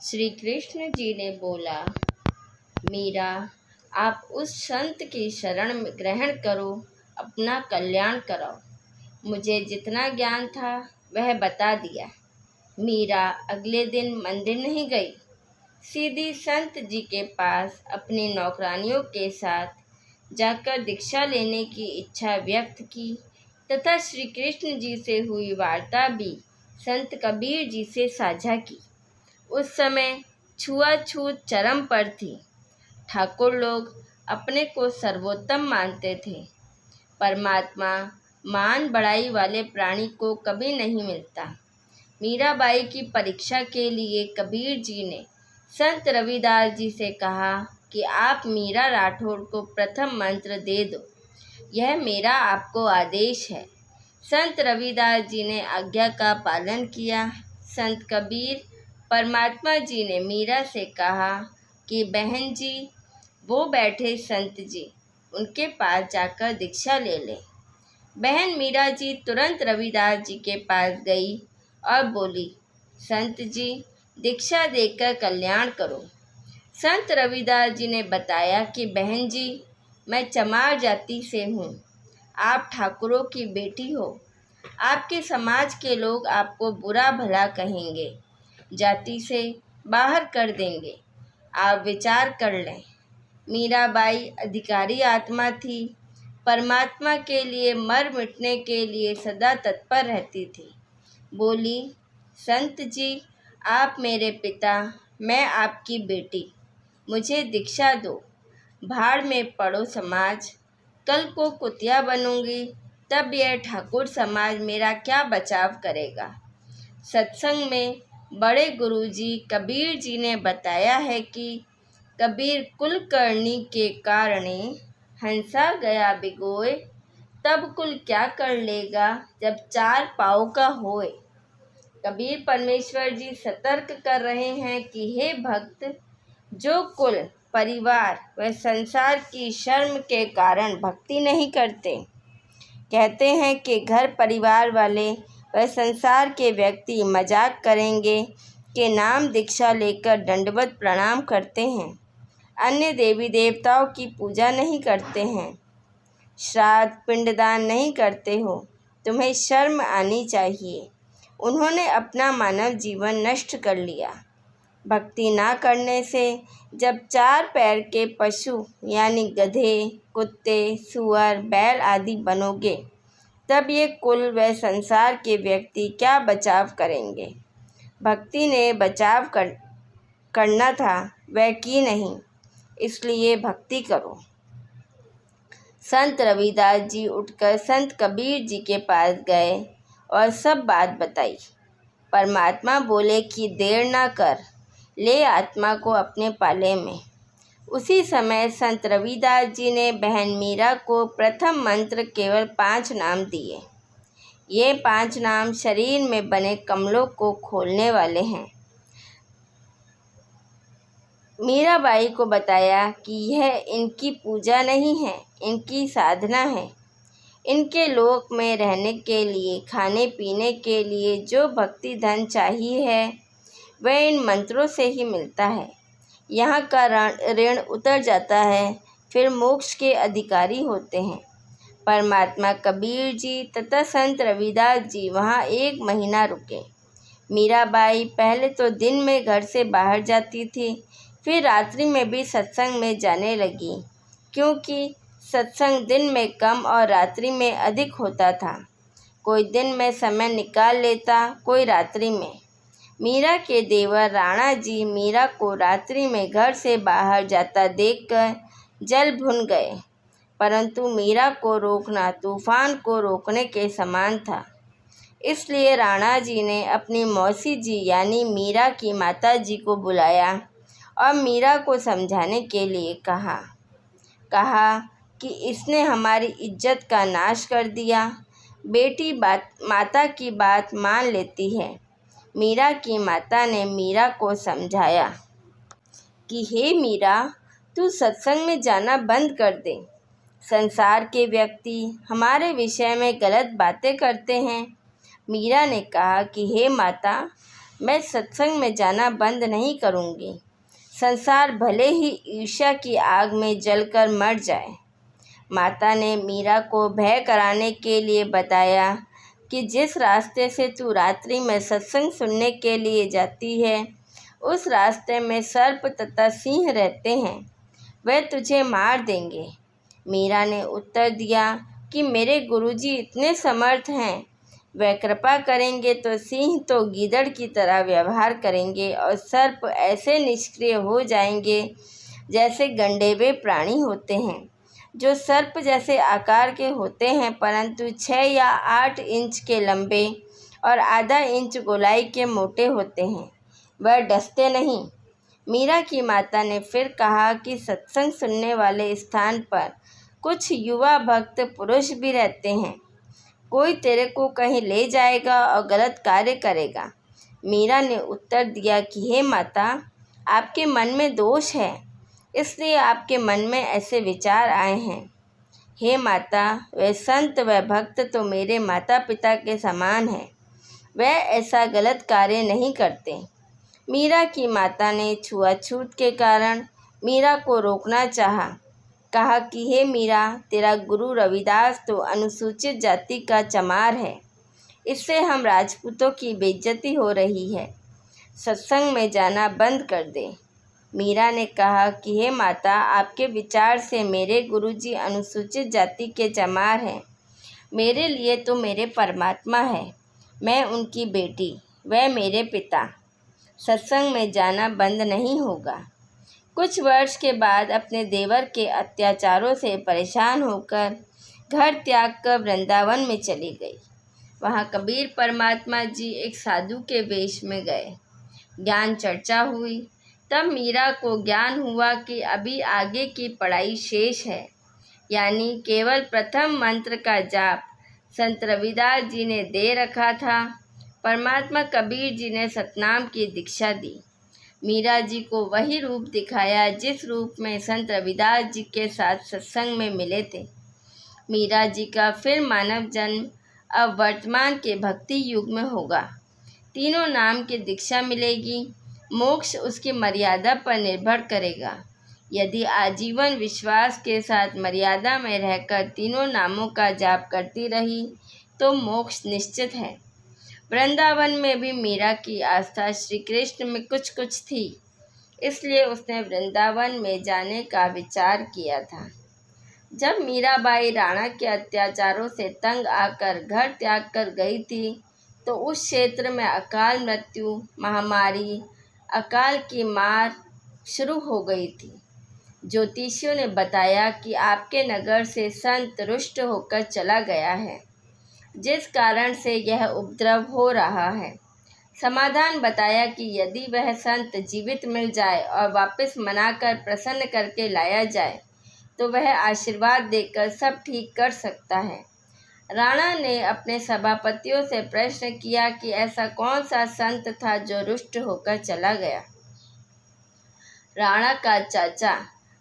श्री कृष्ण जी ने बोला, मीरा, आप उस संत की शरण में ग्रहण करो, अपना कल्याण कराओ। मुझे जितना ज्ञान था वह बता दिया। मीरा अगले दिन मंदिर नहीं गई, सीधी संत जी के पास अपनी नौकरानियों के साथ जाकर दीक्षा लेने की इच्छा व्यक्त की तथा श्री कृष्ण जी से हुई वार्ता भी संत कबीर जी से साझा की। उस समय छुआछूत चरम पर थी। ठाकुर लोग अपने को सर्वोत्तम मानते थे। परमात्मा मान बढ़ाई वाले प्राणी को कभी नहीं मिलता। मीराबाई की परीक्षा के लिए कबीर जी ने संत रविदास जी से कहा कि आप मीरा राठौर को प्रथम मंत्र दे दो, यह मेरा आपको आदेश है। संत रविदास जी ने आज्ञा का पालन किया। संत कबीर परमात्मा जी ने मीरा से कहा कि बहन जी, वो बैठे संत जी, उनके पास जाकर दीक्षा ले लें। बहन मीरा जी तुरंत रविदास जी के पास गई और बोली, संत जी, दीक्षा देकर कल्याण करो। संत रविदास जी ने बताया कि बहन जी, मैं चमार जाति से हूँ, आप ठाकुरों की बेटी हो। आपके समाज के लोग आपको बुरा भला कहेंगे, जाति से बाहर कर देंगे। आप विचार कर लें। मीराबाई अधिकारी आत्मा थी, परमात्मा के लिए मर मिटने के लिए सदा तत्पर रहती थी। बोली, संत जी, आप मेरे पिता, मैं आपकी बेटी, मुझे दीक्षा दो। भाड़ में पड़ो समाज, कल को कुतिया बनूंगी, तब यह ठाकुर समाज मेरा क्या बचाव करेगा। सत्संग में बड़े गुरुजी कबीर जी ने बताया है कि कबीर कुलकर्णी के कारणे हंसा गया बिगोए, तब कुल क्या कर लेगा जब चार पाँव का होए। कबीर परमेश्वर जी सतर्क कर रहे हैं कि हे भक्त, जो कुल, परिवार व संसार की शर्म के कारण भक्ति नहीं करते, कहते हैं कि घर परिवार वाले व संसार के व्यक्ति मजाक करेंगे कि नाम दीक्षा लेकर दंडवत प्रणाम करते हैं, अन्य देवी देवताओं की पूजा नहीं करते हैं, श्राद्ध पिंडदान नहीं करते हो, तुम्हें शर्म आनी चाहिए। उन्होंने अपना मानव जीवन नष्ट कर लिया। भक्ति ना करने से जब चार पैर के पशु यानी गधे, कुत्ते, सुअर, बैल आदि बनोगे, तब ये कुल व संसार के व्यक्ति क्या बचाव करेंगे। भक्ति ने बचाव करना था, वह की नहीं, इसलिए भक्ति करो। संत रविदास जी उठकर संत कबीर जी के पास गए और सब बात बताई। परमात्मा बोले कि देर ना कर, ले आत्मा को अपने पाले में। उसी समय संत रविदास जी ने बहन मीरा को प्रथम मंत्र केवल 5 नाम दिए। ये 5 नाम शरीर में बने कमलों को खोलने वाले हैं। मीराबाई को बताया कि यह इनकी पूजा नहीं है, इनकी साधना है। इनके लोक में रहने के लिए, खाने पीने के लिए जो भक्ति धन चाहिए है, वह इन मंत्रों से ही मिलता है। यहाँ का ऋण उतर जाता है, फिर मोक्ष के अधिकारी होते हैं। परमात्मा कबीर जी तथा संत रविदास जी वहाँ 1 महीना रुके। मीराबाई पहले तो दिन में घर से बाहर जाती थी, फिर रात्रि में भी सत्संग में जाने लगी, क्योंकि सत्संग दिन में कम और रात्रि में अधिक होता था। कोई दिन में समय निकाल लेता, कोई रात्रि में। मीरा के देवर राणा जी मीरा को रात्रि में घर से बाहर जाता देखकर जल भुन गए, परंतु मीरा को रोकना तूफान को रोकने के समान था। इसलिए राणा जी ने अपनी मौसी जी यानी मीरा की माता जी को बुलाया और मीरा को समझाने के लिए कहा कि इसने हमारी इज्जत का नाश कर दिया। बेटी माता की बात मान लेती है। मीरा की माता ने मीरा को समझाया कि हे मीरा, तू सत्संग में जाना बंद कर दे। संसार के व्यक्ति हमारे विषय में गलत बातें करते हैं। मीरा ने कहा कि हे माता, मैं सत्संग में जाना बंद नहीं करूँगी। संसार भले ही ईर्ष्या की आग में जलकर मर जाए। माता ने मीरा को भय कराने के लिए बताया कि जिस रास्ते से तू रात्रि में सत्संग सुनने के लिए जाती है, उस रास्ते में सर्प तथा सिंह रहते हैं, वे तुझे मार देंगे। मीरा ने उत्तर दिया कि मेरे गुरुजी इतने समर्थ हैं, वे कृपा करेंगे तो सिंह तो गीदड़ की तरह व्यवहार करेंगे और सर्प ऐसे निष्क्रिय हो जाएंगे जैसे गंडेवे प्राणी होते हैं, जो सर्प जैसे आकार के होते हैं परंतु 6 या 8 इंच के लंबे और आधा इंच गोलाई के मोटे होते हैं। वह डसते नहीं। मीरा की माता ने फिर कहा कि सत्संग सुनने वाले स्थान पर कुछ युवा भक्त पुरुष भी रहते हैं। कोई तेरे को कहीं ले जाएगा और गलत कार्य करेगा। मीरा ने उत्तर दिया कि हे माता, आपके मन में दोष है, इसलिए आपके मन में ऐसे विचार आए हैं। हे माता, वे संत व भक्त तो मेरे माता पिता के समान हैं, वे ऐसा गलत कार्य नहीं करते। मीरा की माता ने छुआछूत के कारण मीरा को रोकना चाहा। कहा कि हे मीरा, तेरा गुरु रविदास तो अनुसूचित जाति का चमार है, इससे हम राजपूतों की बेइज्जती हो रही है, सत्संग में जाना बंद कर दे। मीरा ने कहा कि हे माता, आपके विचार से मेरे गुरुजी अनुसूचित जाति के चमार हैं। मेरे लिए तो मेरे परमात्मा है, मैं उनकी बेटी, वह मेरे पिता। सत्संग में जाना बंद नहीं होगा। कुछ वर्ष के बाद अपने देवर के अत्याचारों से परेशान होकर घर त्याग कर वृंदावन में चली गई। वहाँ कबीर परमात्मा जी एक साधु के वेश में गए। ज्ञान चर्चा हुई। तब मीरा को ज्ञान हुआ कि अभी आगे की पढ़ाई शेष है, यानी केवल प्रथम मंत्र का जाप संत रविदास जी ने दे रखा था। परमात्मा कबीर जी ने सतनाम की दीक्षा दी। मीरा जी को वही रूप दिखाया जिस रूप में संत रविदास जी के साथ सत्संग में मिले थे। मीरा जी का फिर मानव जन्म अब वर्तमान के भक्ति युग में होगा। तीनों नाम की दीक्षा मिलेगी। मोक्ष उसकी मर्यादा पर निर्भर करेगा। यदि आजीवन विश्वास के साथ मर्यादा में रहकर तीनों नामों का जाप करती रही तो मोक्ष निश्चित है। वृंदावन में भी मीरा की आस्था श्री कृष्ण में कुछ कुछ थी, इसलिए उसने वृंदावन में जाने का विचार किया था। जब मीराबाई राणा के अत्याचारों से तंग आकर घर त्याग कर गई थी तो उस क्षेत्र में अकाल मृत्यु, महामारी, अकाल की मार शुरू हो गई थी। ज्योतिषियों ने बताया कि आपके नगर से संत रुष्ट होकर चला गया है, जिस कारण से यह उपद्रव हो रहा है। समाधान बताया कि यदि वह संत जीवित मिल जाए और वापस मनाकर प्रसन्न करके लाया जाए तो वह आशीर्वाद देकर सब ठीक कर सकता है। राणा ने अपने सभापतियों से प्रश्न किया कि ऐसा कौन सा संत था जो रुष्ट होकर चला गया। राणा का चाचा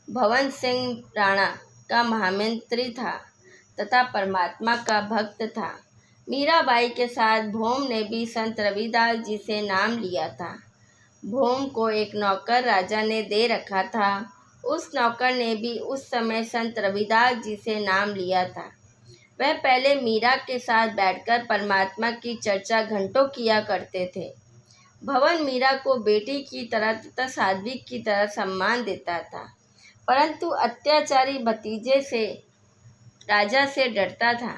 भवन सिंह राणा का महामंत्री था तथा परमात्मा का भक्त था। मीराबाई के साथ भोम ने भी संत रविदास जी से नाम लिया था। भोम को एक नौकर राजा ने दे रखा था। उस नौकर ने भी उस समय संत रविदास जी से नाम लिया था। वह पहले मीरा के साथ बैठकर परमात्मा की चर्चा घंटों किया करते थे। भवन मीरा को बेटी की तरह तथा साध्वी की तरह सम्मान देता था, परंतु अत्याचारी भतीजे से राजा से डरता था।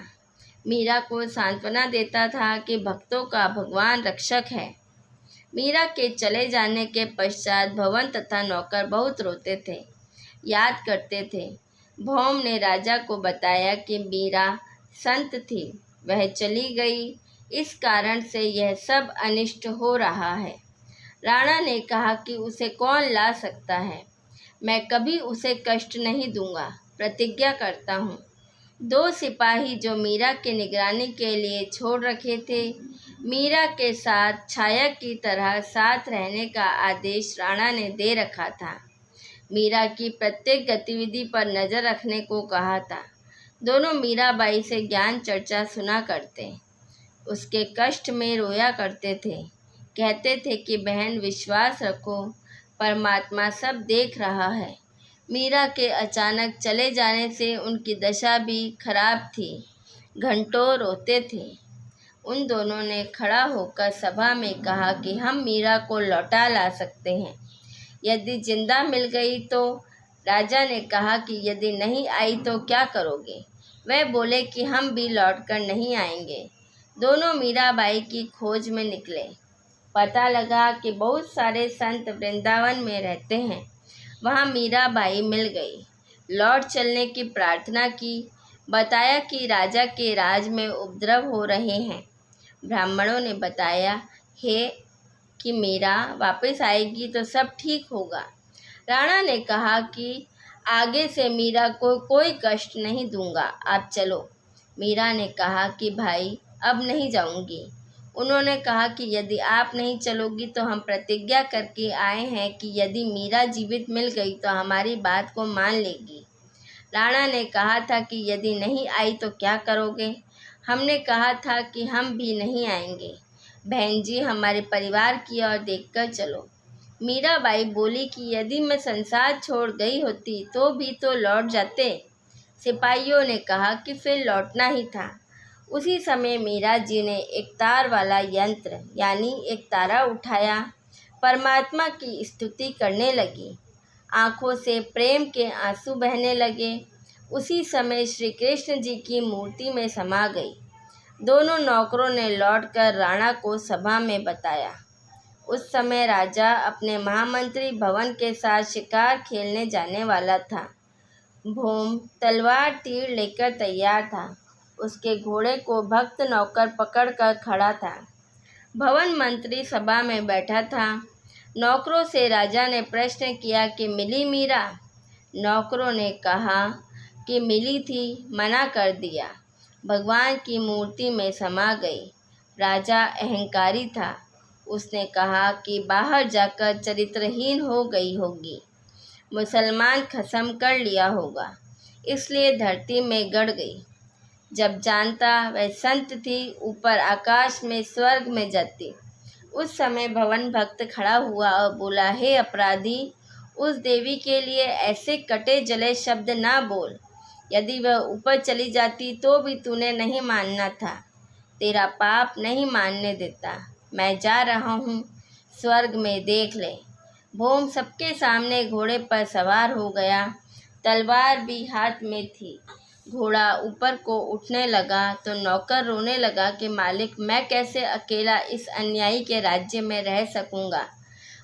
मीरा को सांत्वना देता था कि भक्तों का भगवान रक्षक है। मीरा के चले जाने के पश्चात भवन तथा नौकर बहुत रोते थे, याद करते थे। भौम ने राजा को बताया कि मीरा संत थी, वह चली गई, इस कारण से यह सब अनिष्ट हो रहा है। राणा ने कहा कि उसे कौन ला सकता है, मैं कभी उसे कष्ट नहीं दूंगा, प्रतिज्ञा करता हूँ। 2 सिपाही जो मीरा की निगरानी के लिए छोड़ रखे थे, मीरा के साथ छाया की तरह साथ रहने का आदेश राणा ने दे रखा था। मीरा की प्रत्येक गतिविधि पर नज़र रखने को कहा था। दोनों मीराबाई से ज्ञान चर्चा सुना करते, उसके कष्ट में रोया करते थे। कहते थे कि बहन विश्वास रखो, परमात्मा सब देख रहा है। मीरा के अचानक चले जाने से उनकी दशा भी खराब थी, घंटों रोते थे। उन दोनों ने खड़ा होकर सभा में कहा कि हम मीरा को लौटा ला सकते हैं, यदि जिंदा मिल गई तो। राजा ने कहा कि यदि नहीं आई तो क्या करोगे? वह बोले कि हम भी लौटकर नहीं आएंगे। दोनों मीराबाई की खोज में निकले। पता लगा कि बहुत सारे संत वृंदावन में रहते हैं। वहाँ मीराबाई मिल गई। लौट चलने की प्रार्थना की। बताया कि राजा के राज में उपद्रव हो रहे हैं। ब्राह्मणों ने बताया है कि मीरा वापस आएगी तो सब ठीक होगा। राणा ने कहा कि आगे से मीरा को कोई कष्ट नहीं दूंगा, आप चलो। मीरा ने कहा कि भाई अब नहीं जाऊंगी। उन्होंने कहा कि यदि आप नहीं चलोगी तो हम प्रतिज्ञा करके आए हैं कि यदि मीरा जीवित मिल गई तो हमारी बात को मान लेगी। राणा ने कहा था कि यदि नहीं आई तो क्या करोगे? हमने कहा था कि हम भी नहीं आएंगे। बहन जी, हमारे परिवार की ओर देखकर चलो। मीराबाई बोली कि यदि मैं संसार छोड़ गई होती तो भी तो लौट जाते। सिपाहियों ने कहा कि फिर लौटना ही था। उसी समय मीरा जी ने एक तार वाला यंत्र यानी एक तारा उठाया, परमात्मा की स्तुति करने लगी। आँखों से प्रेम के आंसू बहने लगे। उसी समय श्री कृष्ण जी की मूर्ति में समा गई। दोनों नौकरों ने लौटकर राणा को सभा में बताया। उस समय राजा अपने महामंत्री भवन के साथ शिकार खेलने जाने वाला था। भूम तलवार तीर लेकर तैयार था। उसके घोड़े को भक्त नौकर पकड़कर खड़ा था। भवन मंत्री सभा में बैठा था। नौकरों से राजा ने प्रश्न किया कि मिली मीरा? नौकरों ने कहा कि मिली थी, मना कर दिया। भगवान की मूर्ति में समा गई। राजा अहंकारी था। उसने कहा कि बाहर जाकर चरित्रहीन हो गई होगी, मुसलमान खत्म कर लिया होगा, इसलिए धरती में गड़ गई। जब जानता वह संत थी, ऊपर आकाश में स्वर्ग में जाती। उस समय भवन भक्त खड़ा हुआ और बोला, हे अपराधी, उस देवी के लिए ऐसे कटे जले शब्द ना बोल। यदि वह ऊपर चली जाती तो भी तूने नहीं मानना था। तेरा पाप नहीं मानने देता। मैं जा रहा हूँ, स्वर्ग में देख ले। भूम सबके सामने घोड़े पर सवार हो गया। तलवार भी हाथ में थी। घोड़ा ऊपर को उठने लगा तो नौकर रोने लगा कि मालिक, मैं कैसे अकेला इस अन्यायी के राज्य में रह सकूंगा,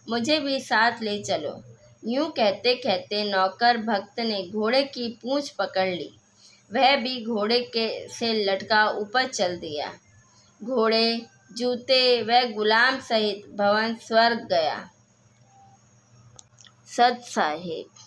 मुझे भी साथ ले चलो। यूं कहते कहते नौकर भक्त ने घोड़े की पूंछ पकड़ ली। वह भी घोड़े के से लटका ऊपर चल दिया। घोड़े, जूते व गुलाम सहित भवन स्वर्ग गया। सत साहिब।